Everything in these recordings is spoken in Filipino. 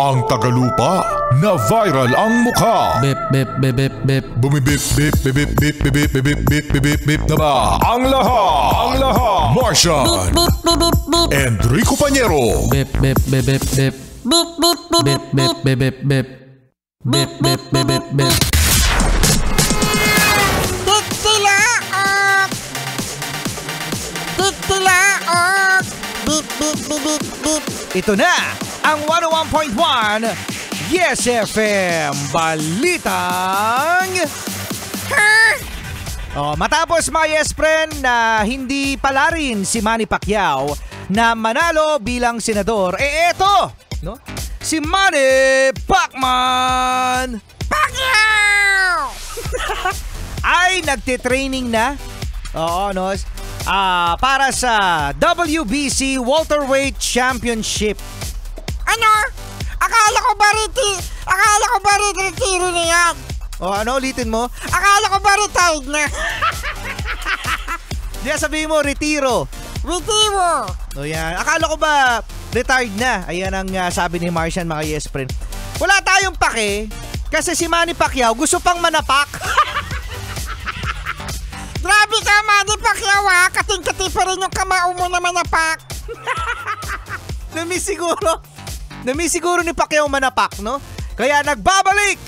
Ang tagalupa na viral ang mukha. Bip, bip, bip, bip, bip. Bumibip, bip, bip, bip, bip, bip, bip, bip, bip, bip, bip na ba? Ang lahat. Martian. Enrico Pañero. Bip, bip, bip, bip, bip. Bip, bip, bip, bip, bip, bip. Bip, bip, bip, bip, bip. Titilaok! Bip, bip, bip, bip, bip. Ito na ang 101.1 Yes FM Balitang matapos mga Yes Friend na hindi pala rin si Manny Pacquiao na manalo bilang senador, eto, no? Si Manny Pacman Pacquiao! ay nagtitraining na. Oo, no? Para sa WBC Welterweight Championship. Ano? Akala ko ba retiro na yan? Ano, ulitin mo? Akala ko ba retired na? Diya sabihin mo, retiro. Retiro! O yan. Akala ko ba retired na? Ayan ang sabi ni Martian, mga Yes Friend. Wala tayong pake kasi si Manny Pacquiao gusto pang manapak. Grabe ka, Manny Pacquiao, ha? Kating-kati pa rin yung kamao mo naman na pak. Namiss siguro ni Pacquiao manapak, no? Kaya nagbabalik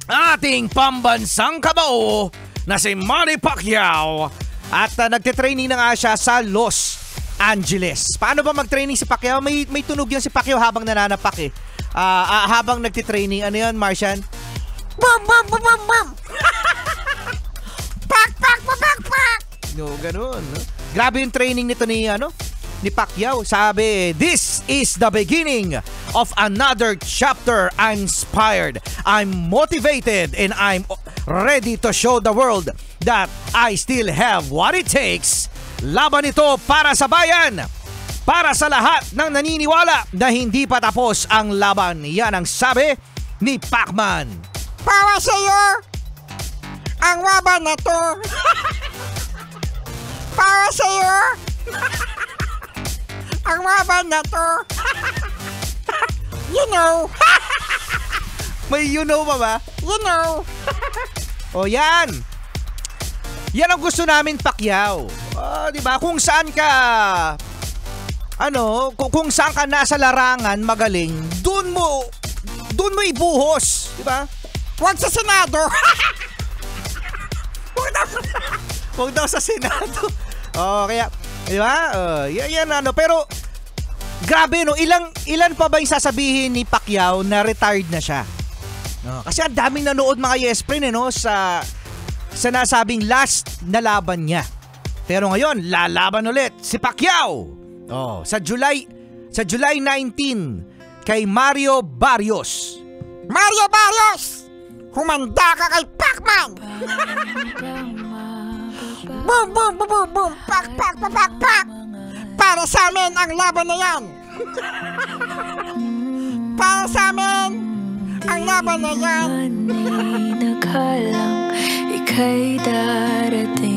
ating pambansang kabao na si Manny Pacquiao at nagtitraining na nga siya sa Los Angeles. Paano ba mag-training si Pacquiao? May tunog yan si Pacquiao habang nananapak eh. Habang nagtitraining, ano yun, Martian? Bum, bum, bum, bum, bum. Pak, pak, pak, pak, pak. No, ganun. No? Grabe yung training nito ni Pacquiao. Sabi, this is the beginning of another chapter. I'm inspired, I'm motivated, and I'm ready to show the world that I still have what it takes. Laban ito para sa bayan, para sa lahat ng naniniwala na hindi pa tapos ang laban. Yan ang sabi ni Pacman. Para sa'yo ang laban na to. Para sa'yo ang laban na to. You know. May you know pa ba? You know. O yan. Yan ang gusto namin, Pacquiao. Di ba? Kung saan ka kung saan ka nasa larangan magaling, doon mo ibuhos, di ba? Huwag sa Senado. Huwag daw sa Senado. Kaya, di ba? Yan pero grabe, no? Ilan pa ba yung sasabihin ni Pacquiao na retired na siya? Kasi ang daming nanood, mga Yes Friend, no? Sa nasabing last na laban niya. Pero ngayon, lalaban ulit si Pacquiao. Sa July 19 kay Mario Barrios. Mario Barrios! Humanda ka kay Pacman! Boom, boom, boom, boom, boom! Pak, pak, pak, pak, pak! Para sa amin ang laban na yan! Para sa amin ang laban na yan! Nakalang ika'y darating.